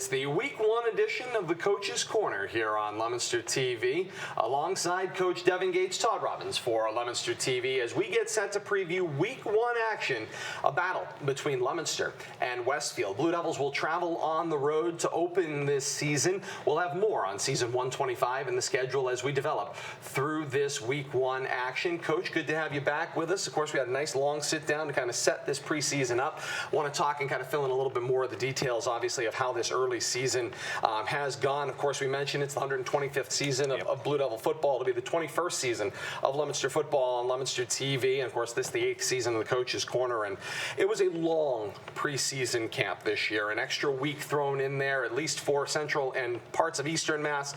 It's the Week 1 edition of the Coach's Corner here on Leominster TV. Alongside Coach Devin Todd Robbins for Leominster TV as we get set to preview Week 1 action, a battle between Leominster and Westfield. Blue Devils will travel on the road to open this season. We'll have more on Season 125 in the schedule as we develop through this Week 1 action. Coach, good to have you back with us. Of course, we had a nice long sit down to kind of set this preseason up. I want to talk and kind of fill in a little bit more of the details, obviously, of how this early season has gone. Of course, we mentioned it's the 125th season of Blue Devil football. It'll be the 21st season of Leominster football on Leominster TV. And, of course, this is the 8th season of the Coach's Corner. And it was a long preseason camp this year. An extra week thrown in there, at least for Central and parts of Eastern Mass.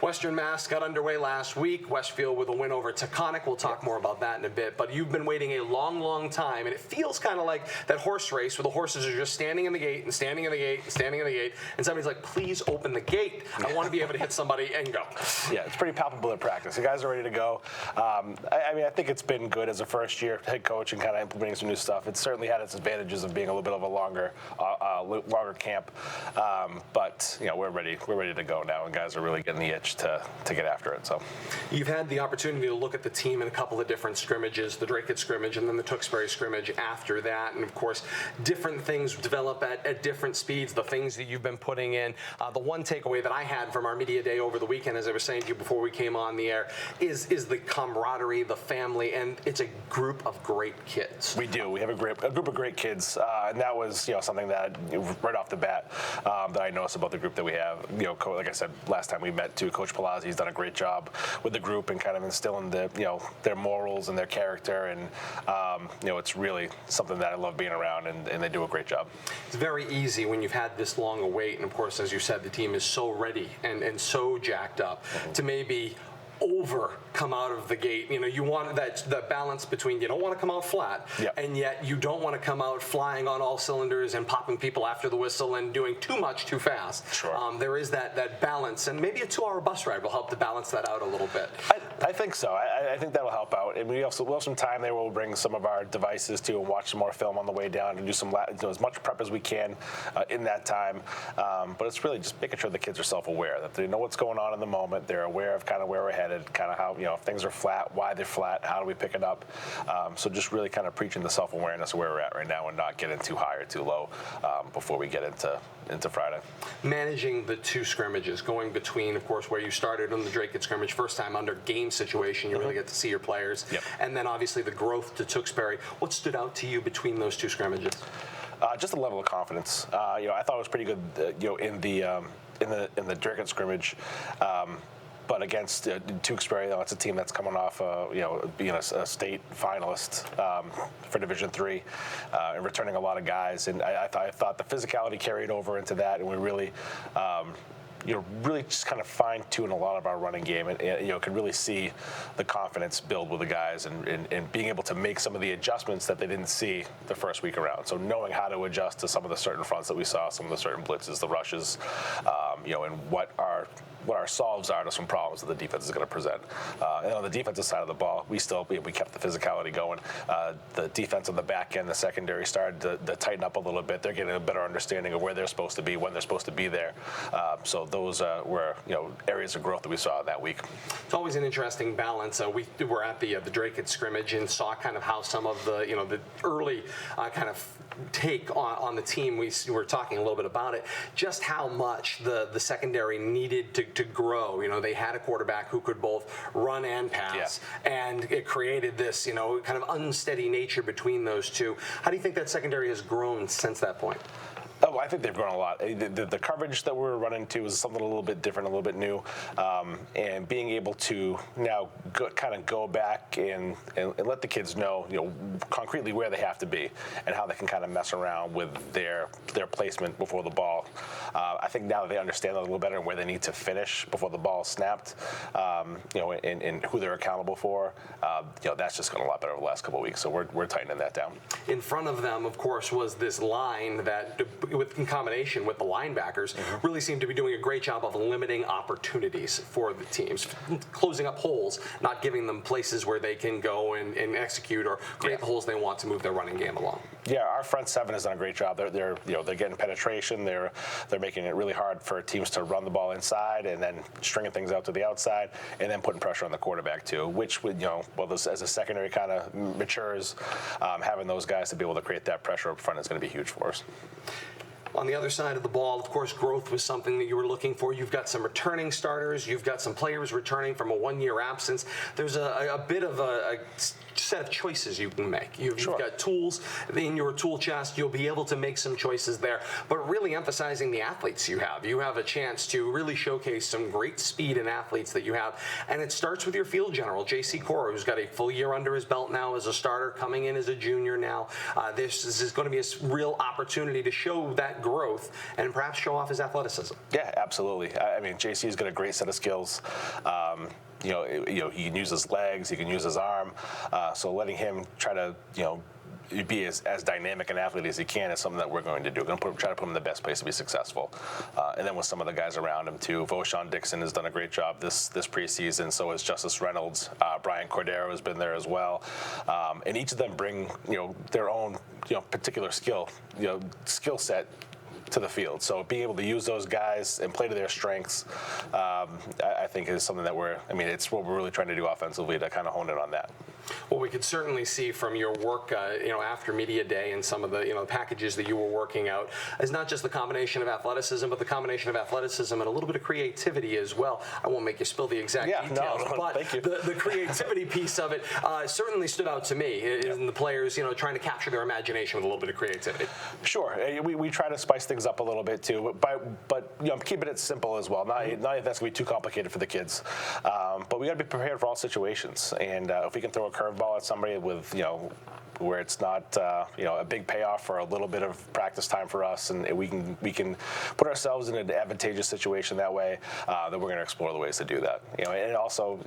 Western Mass got underway last week. Westfield with a win over Taconic. We'll talk more about that in a bit. But you've been waiting a long, long time. And it feels kind of like that horse race where the horses are just standing in the gate and standing in the gate and standing in the gate. And somebody's like, please open the gate. I want to be able to hit somebody and go. Yeah, it's pretty palpable in practice. The guys are ready to go. I think it's been good as a first-year head coach and kind of implementing some new stuff. It certainly had its advantages of being a little bit of a longer camp. But we're ready to go now, and guys are really getting the itch to get after it. So you've had the opportunity to look at the team in a couple of different scrimmages, the Drake scrimmage and then the Tewksbury scrimmage after that, and of course, different things develop at different speeds. The things that you've been putting in. The one takeaway that I had from our media day over the weekend, as I was saying to you before we came on the air, is the camaraderie, the family, and it's a group of great kids. We do. We have a group of great kids, and that was something that right off the bat that I noticed about the group that we have. Like I said last time we met too, Coach Palazzi's done a great job with the group and kind of instilling their morals and their character, and it's really something that I love being around, and they do a great job. It's very easy when you've had this long a wait, and of course, as you said, the team is so ready and so jacked up to maybe come out of the gate. You want the balance between you don't want to come out flat, and yet you don't want to come out flying on all cylinders and popping people after the whistle and doing too much too fast. Sure. There is that balance, and maybe a 2-hour bus ride will help to balance that out a little bit. I think so. I think that'll help out. And we'll have some time there. We'll bring some of our devices too and watch some more film on the way down and do some as much prep as we can in that time. But it's really just making sure the kids are self-aware, that they know what's going on in the moment. They're aware of kind of where we're headed, kind of how if things are flat, why they're flat, how do we pick it up. So just really kind of preaching the self-awareness of where we're at right now and not getting too high or too low before we get into Friday. Managing the two scrimmages, going between, of course, where you started on the Drake scrimmage, first time under game situation, you really get to see your players, and then obviously the growth to Tewksbury. What stood out to you between those two scrimmages? Just a level of confidence. I thought it was pretty good, in the Drake scrimmage. But against Tewksbury, it's a team that's coming off, being a state finalist for Division III and returning a lot of guys. And I thought the physicality carried over into that, and we really really just kind of fine-tune a lot of our running game, and could really see the confidence build with the guys and being able to make some of the adjustments that they didn't see the first week around. So knowing how to adjust to some of the certain fronts that we saw, some of the certain blitzes, the rushes, and what our solves are to some problems that the defense is going to present. And on the defensive side of the ball, we kept the physicality going. The defense on the back end, the secondary started to tighten up a little bit. They're getting a better understanding of where they're supposed to be, when they're supposed to be there. So those were areas of growth that we saw that week. It's always an interesting balance. We were at the Drake scrimmage and saw kind of how some of the early kind of take on the team. We were talking a little bit about it, just how much the secondary needed to grow. They had a quarterback who could both run and pass, and it created this kind of unsteady nature between those two. How do you think that secondary has grown since that point? Oh, I think they've grown a lot. The coverage that we're running to is something a little bit different, a little bit new, and being able to now go back and let the kids know, concretely where they have to be and how they can kind of mess around with their placement before the ball. I think now that they understand that a little better and where they need to finish before the ball is snapped, and who they're accountable for, that's just gone a lot better over the last couple of weeks. So we're tightening that down. In front of them, of course, was this line that, in combination with the linebackers, really seemed to be doing a great job of limiting opportunities for the teams, closing up holes, not giving them places where they can go and execute or create the holes they want to move their running game along. Yeah, our front seven has done a great job. They're getting penetration. They're making it really hard for teams to run the ball inside and then stringing things out to the outside and then putting pressure on the quarterback too. Which would as a secondary kind of matures, having those guys to be able to create that pressure up front is going to be huge for us. On the other side of the ball, of course, growth was something that you were looking for. You've got some returning starters. You've got some players returning from a one-year absence. There's a bit of a set of choices you can make. You've got tools in your tool chest. You'll be able to make some choices there, but really emphasizing the athletes you have. You have a chance to really showcase some great speed and athletes that you have, and it starts with your field general, J.C. Cora, who's got a full year under his belt now as a starter, coming in as a junior now. This is going to be a real opportunity to show that growth and perhaps show off his athleticism. Yeah, absolutely. I mean, JC's got a great set of skills. He can use his legs, he can use his arm. So letting him try to, be as dynamic an athlete as he can is something that we're going to do. We're going to try to put him in the best place to be successful. And then with some of the guys around him too. Voshawn Dixon has done a great job this preseason. So has Justice Reynolds. Brian Cordero has been there as well. And each of them bring, their own, particular skill set to the field. So being able to use those guys and play to their strengths, I think is something that it's what we're really trying to do offensively, to kind of hone in on that. Well, we could certainly see from your work, after media day and some of the, packages that you were working out, is not just the combination of athleticism, but the combination of athleticism and a little bit of creativity as well. I won't make you spill the exact details, but thank you. The creativity piece of it certainly stood out to me in the players, trying to capture their imagination with a little bit of creativity. Sure, we try to spice things up a little bit too, but keeping it simple as well. Not if that's going to be too complicated for the kids, but we got to be prepared for all situations. And if we can throw a curveball at somebody with where it's not a big payoff for a little bit of practice time for us, and we can put ourselves in an advantageous situation that way, then we're going to explore the ways to do that. And it also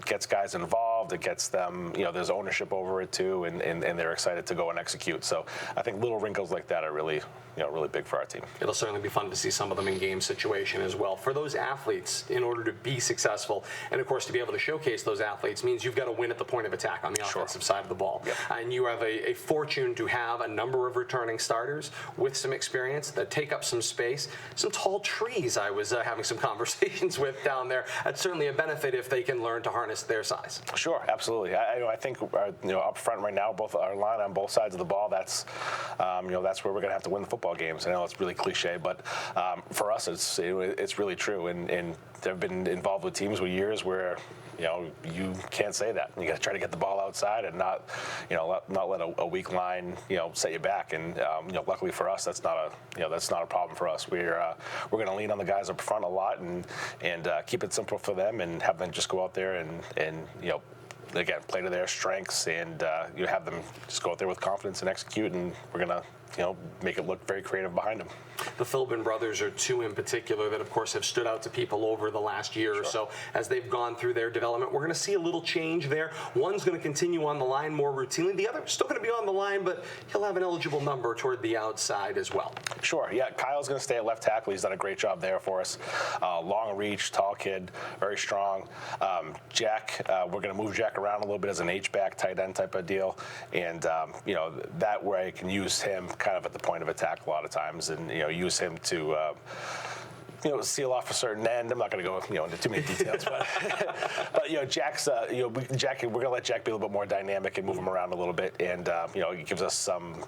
gets guys involved. It gets them there's ownership over it too, and they're excited to go and execute. So I think little wrinkles like that are really really big for our team. It'll certainly be fun to see some of them in game situation as well. For those athletes, in order to be successful, and of course to be able to showcase those athletes, means you've got to win at the point of attack on the offensive side of the ball. Yep. And you have a fortune to have a number of returning starters with some experience that take up some space. Some tall trees I was having some conversations with down there. That's certainly a benefit if they can learn to harness their size. Sure, absolutely. I think up front right now, both our line on both sides of the ball, that's that's where we're going to have to win the football games. I know it's really cliche, but for us, it's really true. And they've been involved with teams with years where you can't say that. You got to try to get the ball outside and not let a weak line set you back. And luckily for us, that's not a problem for us. We're going to lean on the guys up front a lot and keep it simple for them and have them just go out there and again play to their strengths and you have them just go out there with confidence and execute. And we're going to make it look very creative behind them. The Philbin brothers are two in particular that, of course, have stood out to people over the last year or so as they've gone through their development. We're going to see a little change there. One's going to continue on the line more routinely. The other's still going to be on the line, but he'll have an eligible number toward the outside as well. Sure, yeah. Kyle's going to stay at left tackle. He's done a great job there for us. Long reach, tall kid, very strong. Jack, we're going to move Jack around a little bit as an H-back, tight end type of deal. And, that way I can use him kind of at the point of attack a lot of times and, use him to, seal off a certain end. I'm not going to go, into too many details, but Jack's, Jack, we're going to let Jack be a little bit more dynamic and move him around a little bit, and it gives us some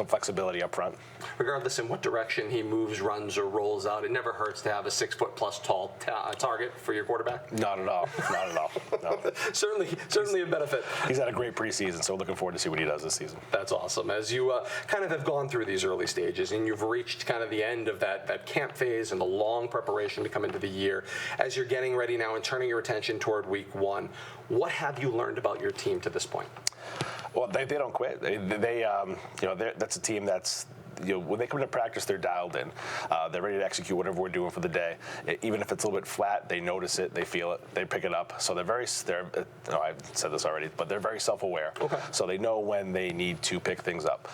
flexibility up front. Regardless in what direction he moves, runs, or rolls out, it never hurts to have a 6-foot-plus tall target for your quarterback. Not at all. Not at all. No. certainly a benefit. He's had a great preseason, so looking forward to see what he does this season. That's awesome. As you kind of have gone through these early stages and you've reached kind of the end of that camp phase and the long preparation to come into the year, as you're getting ready now and turning your attention toward week one, what have you learned about your team to this point? Well, they don't quit. That's a team that's, when they come into practice, they're dialed in. They're ready to execute whatever we're doing for the day. Even if it's a little bit flat, they notice it, they feel it, they pick it up. So I've said this already, but they're very self-aware. Okay. So they know when they need to pick things up.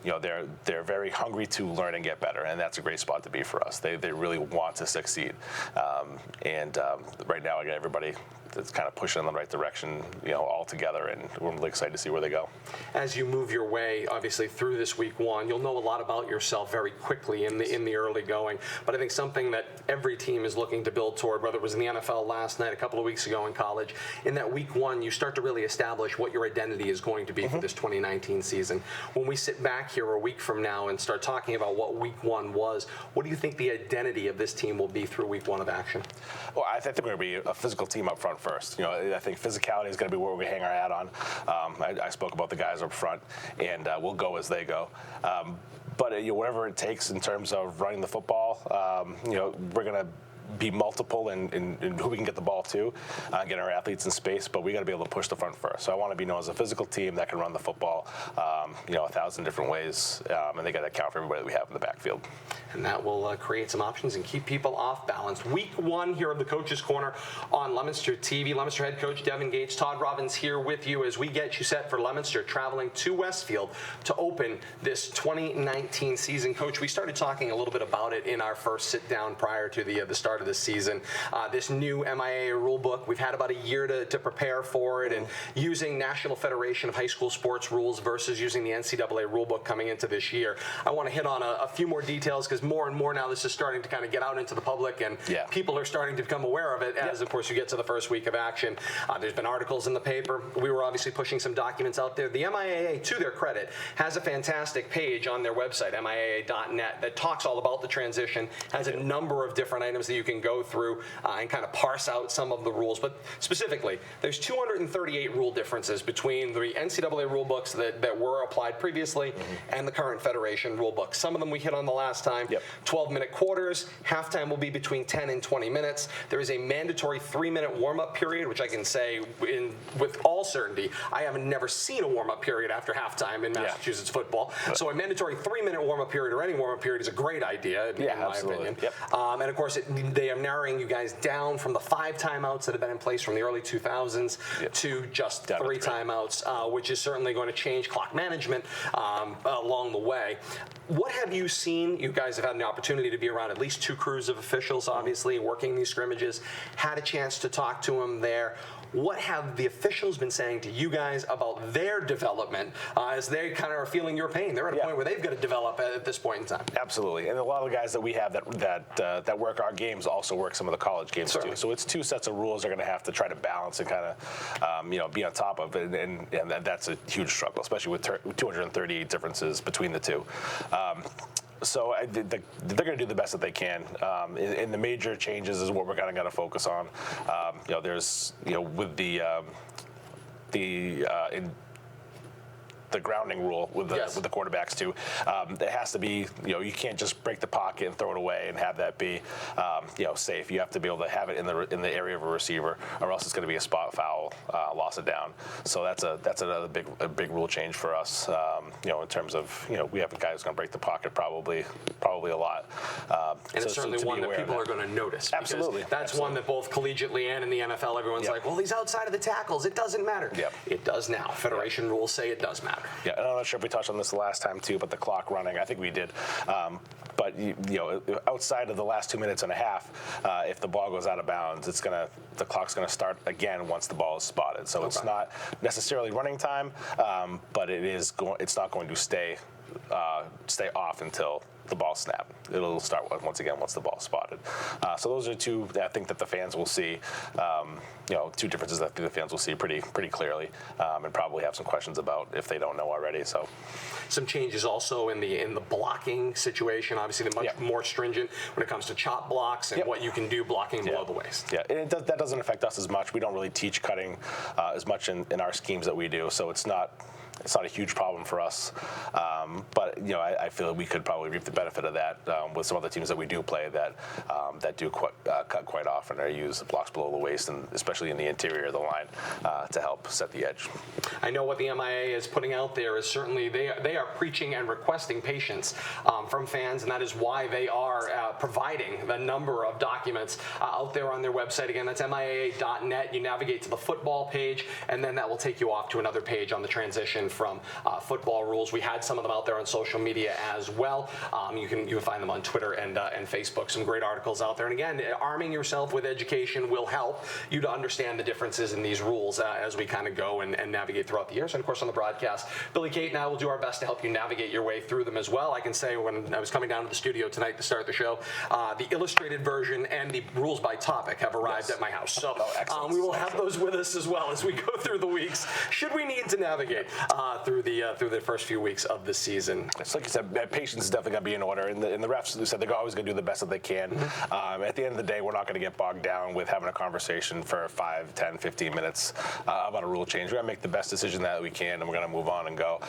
They're very hungry to learn and get better, and that's a great spot to be for us. They really want to succeed. Right now, I got everybody it's kind of pushing in the right direction, all together, and we're really excited to see where they go. As you move your way, obviously, through this week one, you'll know a lot about yourself very quickly in the early going. But I think something that every team is looking to build toward, whether it was in the NFL last night, a couple of weeks ago in college, in that week one, you start to really establish what your identity is going to be for this 2019 season. When we sit back here a week from now and start talking about what week one was, what do you think the identity of this team will be through week one of action? Well, I think we're going to be a physical team up front first. I think physicality is going to be where we hang our hat on. I spoke about the guys up front, and we'll go as they go. But whatever it takes in terms of running the football, we're going to be multiple in who we can get the ball to, get our athletes in space, but we got to be able to push the front first. So I want to be known as a physical team that can run the football, 1,000 different ways, and they got to account for everybody that we have in the backfield. And that will create some options and keep people off balance. Week one here of the Coach's Corner on Leominster TV. Leominster head coach Devin Gates, Todd Robbins here with you as we get you set for Leominster traveling to Westfield to open this 2019 season. Coach, we started talking a little bit about it in our first sit down prior to the start of the season. This new MIAA rule book, we've had about a year to prepare for it, and using National Federation of High School Sports rules versus using the NCAA rule book coming into this year. I want to hit on a few more details because more and more now this is starting to kind of get out into the public, and people are starting to become aware of it as, of course, you get to the first week of action. There's been articles in the paper. We were obviously pushing some documents out there. The MIAA, to their credit, has a fantastic page on their website, MIAA.net, that talks all about the transition, has a number of different items that you can go through and kind of parse out some of the rules. But specifically, there's 238 rule differences between the NCAA rule books that were applied previously and the current Federation rule book. Some of them we hit on the last time. 12-minute quarters. Halftime will be between 10 and 20 minutes. There is a mandatory 3-minute warm-up period, which I can say with all certainty, I have never seen a warm-up period after halftime in Massachusetts football. So a mandatory 3-minute warm-up period or any warm-up period is a great idea, in my opinion. And of course, they are narrowing you guys down from the 5 timeouts that have been in place from the early 2000s to just 3 timeouts, which is certainly going to change clock management along the way. What have you seen? You guys have had an opportunity to be around at least 2 crews of officials, obviously, working these scrimmages, had a chance to talk to them there. What have the officials been saying to you guys about their development as they kind of are feeling your pain? They're at a point where they've got to develop at this point in time. Absolutely, and a lot of the guys that we have that work our games also work some of the college games too. So it's 2 sets of rules they're going to have to try to balance and kind of be on top of it, and that's a huge struggle, especially with 238 differences between the two. So they're going to do the best that they can. In the major changes is what we're kind of going to focus on. There's with the grounding rule with the quarterbacks too. It has to be, you can't just break the pocket and throw it away and have that be, safe. You have to be able to have it in the area of a receiver, or else it's going to be a spot foul, loss of down. So that's another big rule change for us. In terms of we have a guy who's going to break the pocket probably a lot. And it's certainly one that people are going to notice. Absolutely. That's one that both collegiately and in the NFL, everyone's like, well, he's outside of the tackles. It doesn't matter. It does now. Federation rules say it does matter. Yeah, and I'm not sure if we touched on this the last time too, but the clock running, I think we did. But outside of the last 2 minutes and a half, if the ball goes out of bounds, the clock's gonna start again once the ball is spotted. So it's not necessarily running time, but it's not going to stay off until the ball snapped. It'll start once again once the ball's spotted. So those are 2 I think that the fans will see. 2 differences that the fans will see pretty clearly, and probably have some questions about if they don't know already. So, some changes also in the blocking situation. Obviously, they're much more stringent when it comes to chop blocks and what you can do blocking below the waist. Yeah, and that doesn't affect us as much. We don't really teach cutting as much in our schemes that we do, so it's not a huge problem for us. But I feel we could probably reap the benefit of that with some other teams that we do play that do cut quite often or use blocks below the waist, and especially in the interior of the line to help set the edge. I know what the MIA is putting out there is certainly they are preaching and requesting patience from fans, and that is why they are providing the number of documents out there on their website. Again, that's MIAA.net. You navigate to the football page, and then that will take you off to another page on the transition from football rules. We had some of them out there on social media as well. You can find them on Twitter and Facebook. Some great articles out there. And again, arming yourself with education will help you to understand the differences in these rules as we kind of go and navigate throughout the years. And of course, on the broadcast, Billy, Kate, and I will do our best to help you navigate your way through them as well. I can say when I was coming down to the studio tonight to start the show, the illustrated version and the rules by topic have arrived at my house. So we will have those with us as well as we go through the weeks, should we need to navigate through the first few weeks of the season. It's like you said, patience is definitely going to be in order. And the refs said they're always going to do the best that they can. At the end of the day, we're not going to get bogged down with having a conversation for 5, 10, 15 minutes about a rule change. We're going to make the best decision that we can, and we're going to move on and go.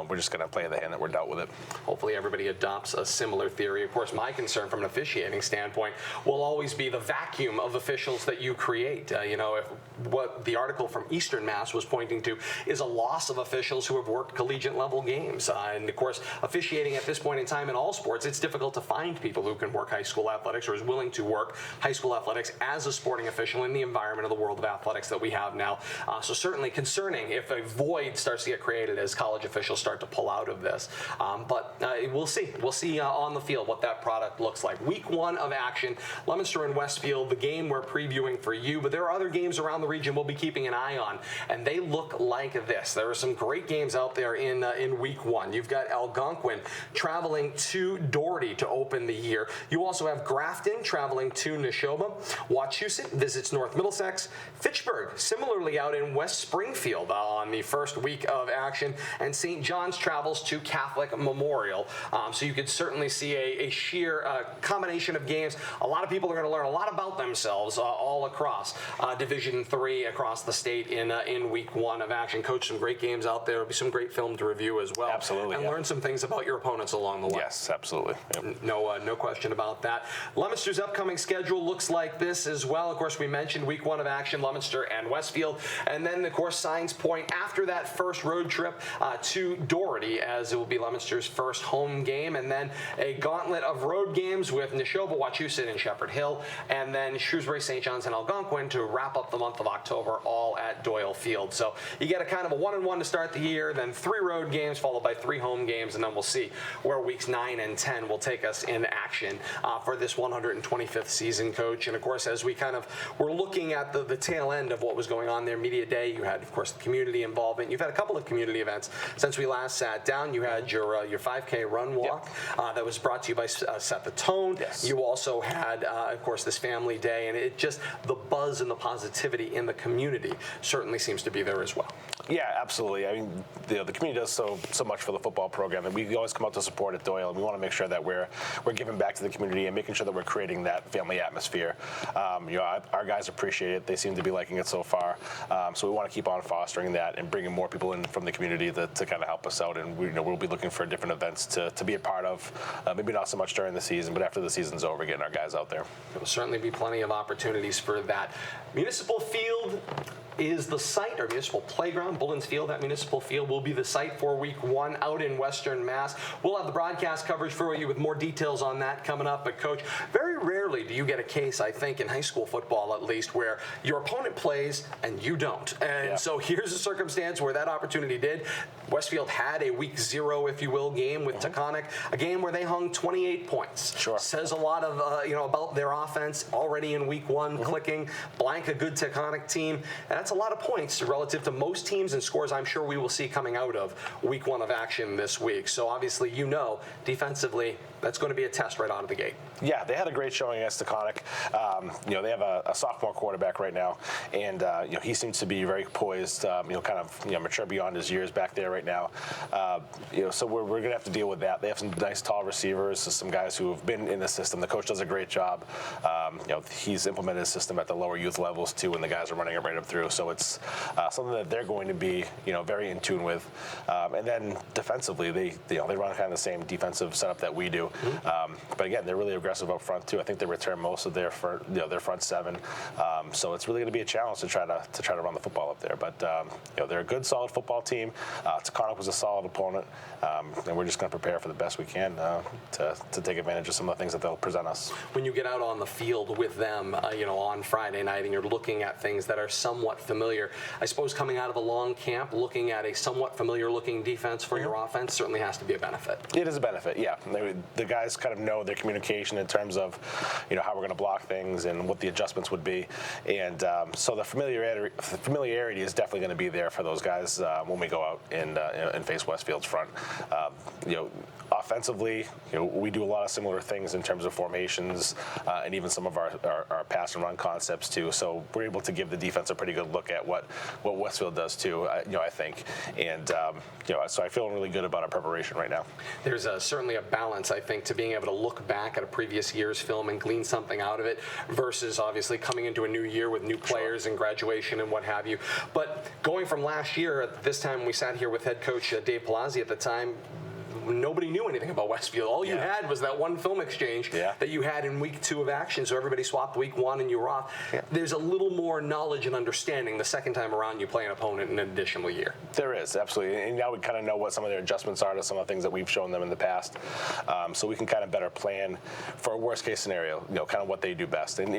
We're just going to play the hand that we're dealt with it. Hopefully everybody adopts a similar theory. Of course, my concern from an officiating standpoint will always be the vacuum of officials that you create. If what the article from Eastern Mass was pointing to is a loss of officials who have worked collegiate level games. And of course, officiating at this point in time in all sports, it's difficult to find people who can work high school athletics or is willing to work high school athletics as a sporting official in the environment of the world of athletics that we have now. So certainly concerning if a void starts to get created as college officials start to pull out of this. But we'll see. We'll see on the field what that product looks like. Week 1 of action, Leominster and Westfield, the game we're previewing for you, but there are other games around the region we'll be keeping an eye on, and they look like this. There are some great games out there in Week 1. You've got Algonquin traveling to Doherty to open the year. You also have Grafton traveling to Neshoba. Wachusett visits North Middlesex. Fitchburg, similarly out in West Springfield on the first week of action, and St. John's travels to Catholic Memorial. So you could certainly see a sheer combination of games. A lot of people are going to learn a lot about themselves all across Division III across the state in Week 1 of action. Coach, some great games out there. There'll be some great film to review as well. Absolutely. And learn some things about your opponents along the way. Yes, absolutely. Yep. No question about that. Leominster's upcoming schedule looks like this as well. Of course, we mentioned Week 1 of action, Leominster and Westfield. And then, of course, Signs Point after that first road trip to Doherty, as it will be Leominster's first home game. And then a gauntlet of road games with Neshoba, Wachusett, and Shepherd Hill. And then Shrewsbury, St. John's, and Algonquin to wrap up the month of October, all at Doyle Field. So you get a kind of a 1-1 to start the year, then 3 road games followed by 3 home games, and then we'll see where weeks 9 and 10 will take us in action for this 125th season, Coach. And of course, as we kind of were looking at the tail end of what was going on there, Media Day, you had, of course, the community involvement. You've had a couple of community events since we last sat down. You had your 5K run walk that was brought to you by Set the Tone. Yes. You also had, of course, this family day, and it just, the buzz and the positivity in the community certainly seems to be there as well. Yeah, absolutely. I mean, the community does so much for the football program, and we always come out to support at Doyle, and we want to make sure that we're giving back to the community and making sure that we're creating that family atmosphere. Our guys appreciate it. They seem to be liking it so far. So we want to keep on fostering that and bringing more people in from the community to kind of help us out. And we'll be looking for different events to be a part of. Maybe not so much during the season, but after the season's over, getting our guys out there. There will certainly be plenty of opportunities for that. Municipal Field is the site, or municipal playground, Bullens Field, that municipal field will be the site for Week 1 out in Western Mass. We'll have the broadcast coverage for you with more details on that coming up. But Coach, very rarely do you get a case, I think, in high school football at least, where your opponent plays and you don't. And so here's a circumstance where that opportunity did. Westfield had a Week 0, if you will, game with Taconic, a game where they hung 28 points. Sure. Says a lot of about their offense already in Week 1, clicking. Blank, a good Taconic team. And that's a lot of points relative to most teams and scores I'm sure we will see coming out of Week 1 of action this week. So obviously, defensively, that's going to be a test right out of the gate. Yeah, they had a great showing against Taconic. They have a sophomore quarterback right now, and he seems to be very poised, kind of mature beyond his years back there right now. So we're going to have to deal with that. They have some nice tall receivers, some guys who have been in the system. The coach does a great job. He's implemented his system at the lower youth levels too, and the guys are running it right up through. So it's something that they're going to be very in tune with. And then defensively, they run kind of the same defensive setup that we do. But again, they're really aggressive up front too. I think they return most of their front seven. So it's really going to be a challenge to try to run the football up there. But they're a good, solid football team. Taconic was a solid opponent, and we're just going to prepare for the best we can to take advantage of some of the things that they'll present us. When you get out on the field with them, on Friday night, and you're looking at things that are somewhat familiar, I suppose coming out of a long camp, looking at a somewhat familiar-looking defense for your offense certainly has to be a benefit. It is a benefit, yeah. The guys kind of know their communication in terms of, how we're going to block things and what the adjustments would be, and so the familiarity is definitely going to be there for those guys when we go out and face Westfield's front. Offensively, we do a lot of similar things in terms of formations and even some of our pass and run concepts too. So we're able to give the defense a pretty good look at what Westfield does too. I think, and so I feel really good about our preparation right now. There's certainly a balance, I think, to being able to look back at a previous year's film and glean something out of it versus obviously coming into a new year with new players and graduation and what have you. But going from last year, at this time we sat here with head coach Dave Palazzi at the time, nobody knew anything about Westfield. All you had was that one film exchange that you had in week 2 of action, so everybody swapped week 1 and you were off. There's a little more knowledge and understanding the second time around you play an opponent in an additional year. There is, absolutely. And now we kind of know what some of their adjustments are to some of the things that we've shown them in the past. So we can kind of better plan for a worst case scenario, kind of what they do best. And,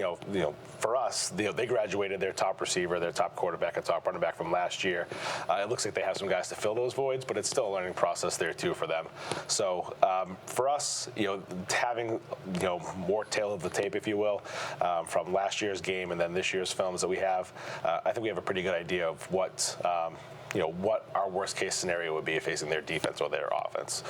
for us, they graduated their top receiver, their top quarterback, and top running back from last year. It looks like they have some guys to fill those voids, but it's still a learning process there too for them. So for us, having more tail of the tape, if you will, from last year's game and then this year's films that we have, I think we have a pretty good idea of what our worst case scenario would be facing their defense or their offense.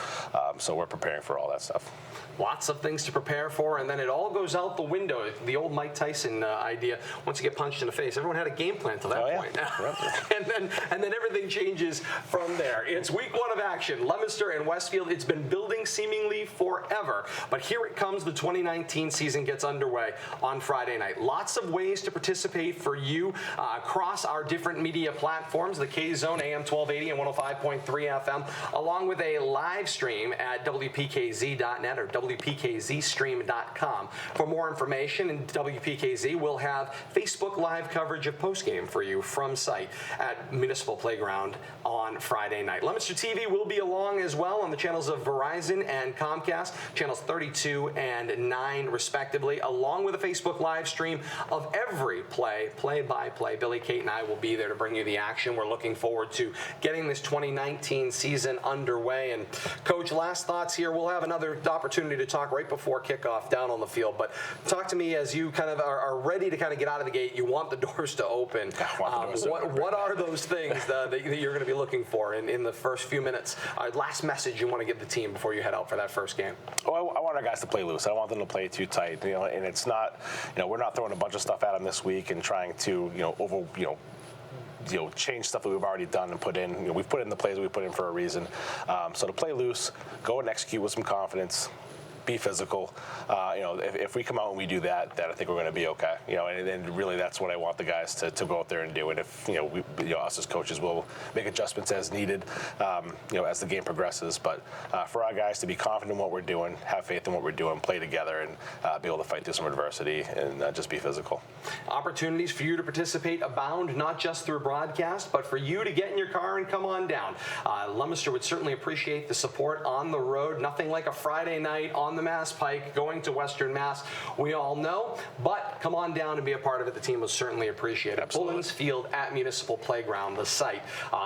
So we're preparing for all that stuff. Lots of things to prepare for, and then it all goes out the window. The old Mike Tyson idea, once you get punched in the face, everyone had a game plan to that point. and then everything changes from there. It's week 1 of action. Leominster and Westfield, it's been building seemingly forever, but here it comes. The 2019 season gets underway on Friday night. Lots of ways to participate for you across our different media platforms, the K-Zone, AM 1280 and 105.3 FM, along with a live stream at WPKZ.net or WPKZstream.com. For more information, in WPKZ will have Facebook Live coverage of postgame for you from site at Municipal Playground on Friday night. Leominster TV will be along as well on the channels of Verizon and Comcast, channels 32 and 9 respectively, along with a Facebook live stream of every play-by-play. Billy, Kate, and I will be there to bring you the action. We're looking forward to getting this 2019 season underway. And Coach, last thoughts here. We'll have another opportunity to talk right before kickoff down on the field, but talk to me as you kind of are ready to kind of get out of the gate. You want the doors to open. What are those things that you're going to be looking for in the first few minutes? Last message you want to give the team before you head out for that first game? I want our guys to play loose. I don't want them to play too tight. And it's not, we're not throwing a bunch of stuff at them this week and trying to, change stuff that we've already done and put in. We've put in the plays that we put in for a reason. So to play loose, go and execute with some confidence. Be physical. If we come out and we do that, I think we're going to be okay. And really that's what I want the guys to go out there and do. And if us as coaches will make adjustments as needed, as the game progresses. But for our guys to be confident in what we're doing, have faith in what we're doing, play together, and be able to fight through some adversity and just be physical. Opportunities for you to participate abound, not just through broadcast, but for you to get in your car and come on down. Leominster would certainly appreciate the support on the road. Nothing like a Friday night on the Mass Pike, going to Western Mass, we all know, but come on down and be a part of it. The team will certainly appreciate it. Bullens Field at Municipal Playground, the site.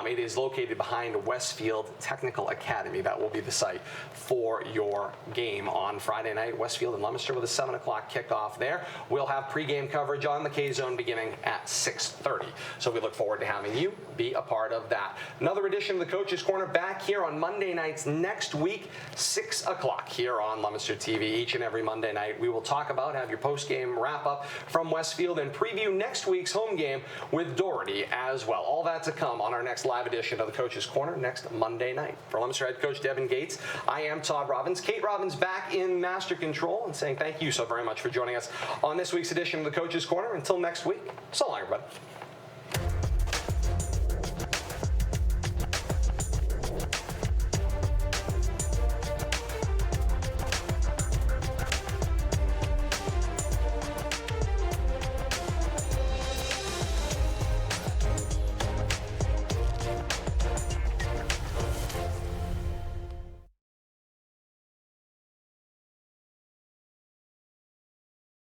It is located behind Westfield Technical Academy. That will be the site for your game on Friday night. Westfield and Leominster with a 7 o'clock kickoff there. We'll have pregame coverage on the K-Zone beginning at 6:30. So we look forward to having you be a part of that. Another edition of the Coach's Corner back here on Monday nights next week, 6 o'clock here on Leominster TV each and every Monday night. We will talk about, have your post-game wrap-up from Westfield and preview next week's home game with Doherty as well. All that to come on our next live edition of the Coach's Corner next Monday night. For Leominster head coach Devin Gates, I am Todd Robbins. Kate Robbins back in master control and saying thank you so very much for joining us on this week's edition of the Coach's Corner. Until next week, so long, everybody.